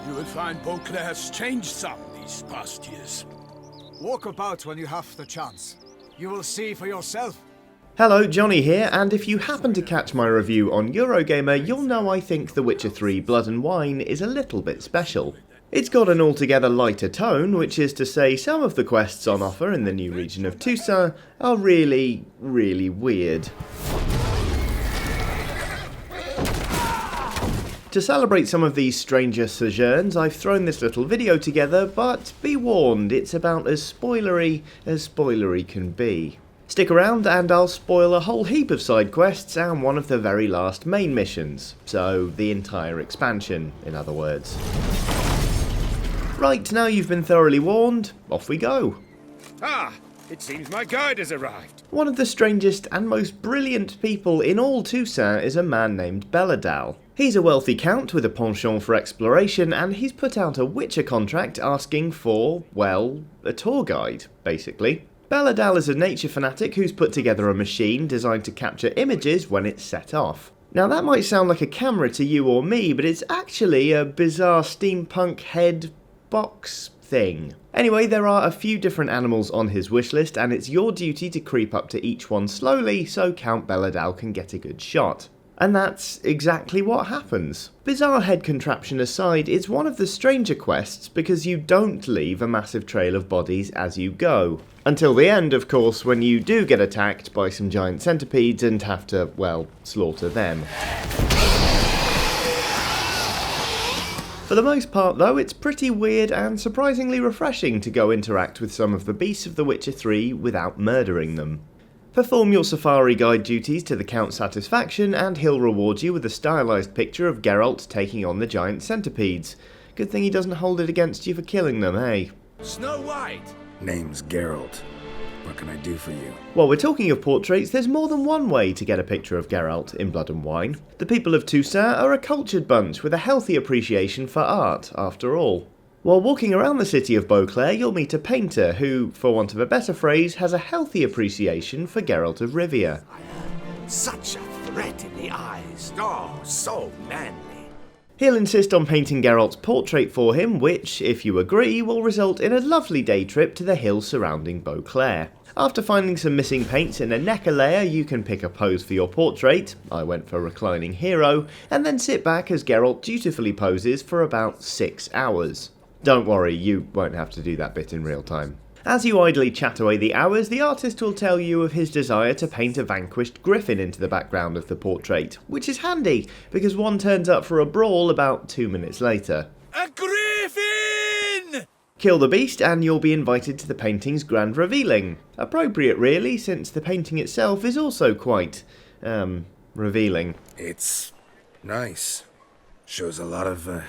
You will find Beauclair's changed some these past years. Walk about when you have the chance. You will see for yourself. Hello, Johnny here, and if you happen to catch my review on Eurogamer, you'll know I think The Witcher 3 Blood and Wine is a little bit special. It's got an altogether lighter tone, which is to say some of the quests on offer in the new region of Toussaint are really weird. To celebrate some of these stranger sojourns, I've thrown this little video together, but be warned, it's about as spoilery can be. Stick around and I'll spoil a whole heap of side quests and one of the very last main missions, so the entire expansion, in other words. Right, now you've been thoroughly warned, off we go. Ah, it seems my guide has arrived. One of the strangest and most brilliant people in all Toussaint is a man named Belladal. He's a wealthy count with a penchant for exploration, and he's put out a Witcher contract asking for, well, a tour guide, basically. Belladal is a nature fanatic who's put together a machine designed to capture images when it's set off. Now that might sound like a camera to you or me, but it's actually a bizarre steampunk head box thing. Anyway, there are a few different animals on his wish list, and it's your duty to creep up to each one slowly so Count Belladal can get a good shot. And that's exactly what happens. Bizarre head contraption aside, it's one of the stranger quests because you don't leave a massive trail of bodies as you go. Until the end, of course, when you do get attacked by some giant centipedes and have to, well, slaughter them. For the most part though, it's pretty weird and surprisingly refreshing to go interact with some of the beasts of The Witcher 3 without murdering them. Perform your safari guide duties to the Count's satisfaction and he'll reward you with a stylised picture of Geralt taking on the giant centipedes. Good thing he doesn't hold it against you for killing them, eh? Snow White! Name's Geralt. What can I do for you? While we're talking of portraits, there's more than one way to get a picture of Geralt in Blood and Wine. The people of Toussaint are a cultured bunch with a healthy appreciation for art, after all. While walking around the city of Beauclair, you'll meet a painter who, for want of a better phrase, has a healthy appreciation for Geralt of Rivia. Such a threat in the eyes. Oh, so manly. He'll insist on painting Geralt's portrait for him, which, if you agree, will result in a lovely day trip to the hills surrounding Beauclair. After finding some missing paints in a necker layer, you can pick a pose for your portrait, I went for reclining hero, and then sit back as Geralt dutifully poses for about 6 hours. Don't worry, you won't have to do that bit in real time. As you idly chat away the hours, the artist will tell you of his desire to paint a vanquished griffin into the background of the portrait, which is handy, because one turns up for a brawl about 2 minutes later. A griffin! Kill the beast and you'll be invited to the painting's grand revealing. Appropriate really, since the painting itself is also quite, revealing. It's nice. Shows a lot of,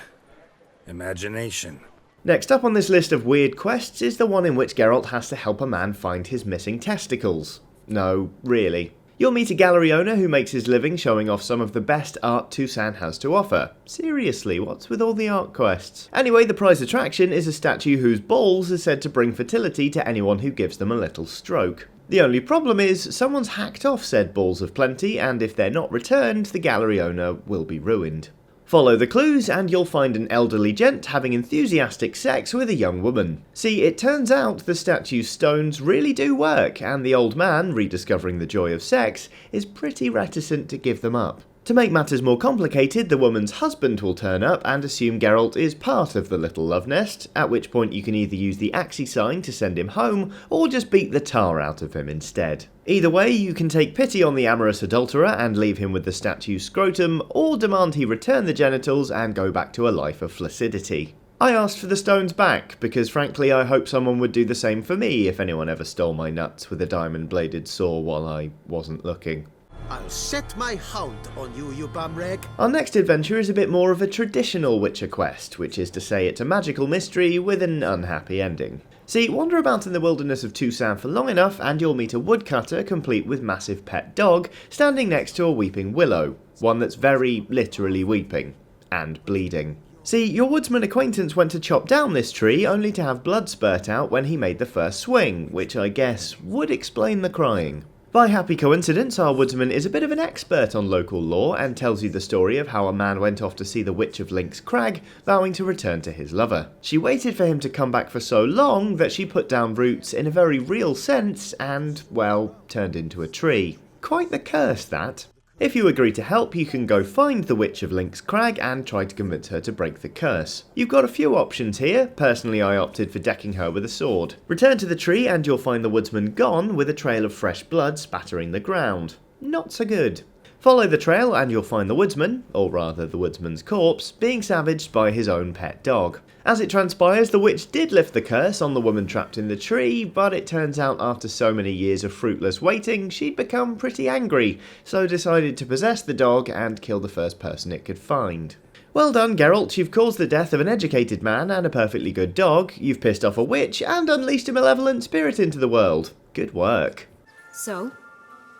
imagination. Next up on this list of weird quests is the one in which Geralt has to help a man find his missing testicles. No, really. You'll meet a gallery owner who makes his living showing off some of the best art Toussaint has to offer. Seriously, what's with all the art quests? Anyway, the prize attraction is a statue whose balls are said to bring fertility to anyone who gives them a little stroke. The only problem is, someone's hacked off said balls of plenty, and if they're not returned, the gallery owner will be ruined. Follow the clues and you'll find an elderly gent having enthusiastic sex with a young woman. See, it turns out the statue's stones really do work, and the old man, rediscovering the joy of sex, is pretty reticent to give them up. To make matters more complicated, the woman's husband will turn up and assume Geralt is part of the little love nest, at which point you can either use the Axie sign to send him home, or just beat the tar out of him instead. Either way, you can take pity on the amorous adulterer and leave him with the statue's scrotum, or demand he return the genitals and go back to a life of flaccidity. I asked for the stones back, because frankly I hope someone would do the same for me if anyone ever stole my nuts with a diamond-bladed saw while I wasn't looking. I'll set my hound on you, you bumrag. Our next adventure is a bit more of a traditional Witcher quest, which is to say it's a magical mystery with an unhappy ending. See, wander about in the wilderness of Toussaint for long enough and you'll meet a woodcutter complete with massive pet dog standing next to a weeping willow, one that's very literally weeping, and bleeding. See, your woodsman acquaintance went to chop down this tree only to have blood spurt out when he made the first swing, which I guess would explain the crying. By happy coincidence, our woodsman is a bit of an expert on local lore and tells you the story of how a man went off to see the Witch of Link's Crag, vowing to return to his lover. She waited for him to come back for so long that she put down roots in a very real sense and, well, turned into a tree. Quite the curse, that. If you agree to help, you can go find the Witch of Link's Crag and try to convince her to break the curse. You've got a few options here. Personally, I opted for decking her with a sword. Return to the tree and you'll find the woodsman gone with a trail of fresh blood spattering the ground. Not so good. Follow the trail and you'll find the woodsman, or rather the woodsman's corpse, being savaged by his own pet dog. As it transpires, the witch did lift the curse on the woman trapped in the tree, but it turns out after so many years of fruitless waiting, she'd become pretty angry, so decided to possess the dog and kill the first person it could find. Well done, Geralt, you've caused the death of an educated man and a perfectly good dog, you've pissed off a witch and unleashed a malevolent spirit into the world. Good work. So?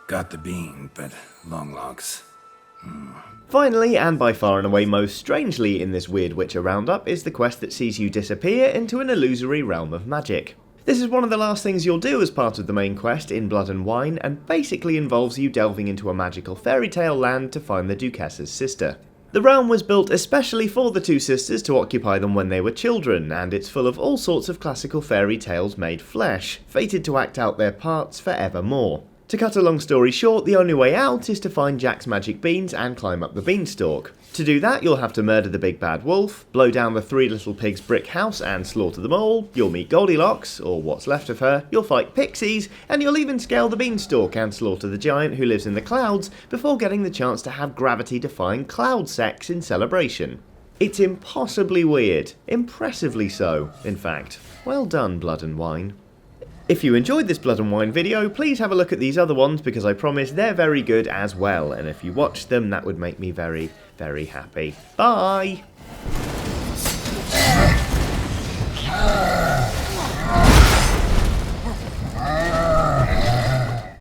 Got the bean, but long logs. Finally, and by far and away most strangely in this weird Witcher roundup, is the quest that sees you disappear into an illusory realm of magic. This is one of the last things you'll do as part of the main quest in Blood and Wine, and basically involves you delving into a magical fairy tale land to find the Duchess's sister. The realm was built especially for the two sisters to occupy them when they were children, and it's full of all sorts of classical fairy tales made flesh, fated to act out their parts forevermore. To cut a long story short, the only way out is to find Jack's magic beans and climb up the beanstalk. To do that, you'll have to murder the big bad wolf, blow down the three little pigs' brick house and slaughter them all, you'll meet Goldilocks, or what's left of her, you'll fight pixies, and you'll even scale the beanstalk and slaughter the giant who lives in the clouds before getting the chance to have gravity-defying cloud sex in celebration. It's impossibly weird. Impressively so, in fact. Well done, Blood and Wine. If you enjoyed this Blood and Wine video, please have a look at these other ones because I promise they're very good as well, and if you watch them that would make me very, very happy. Bye!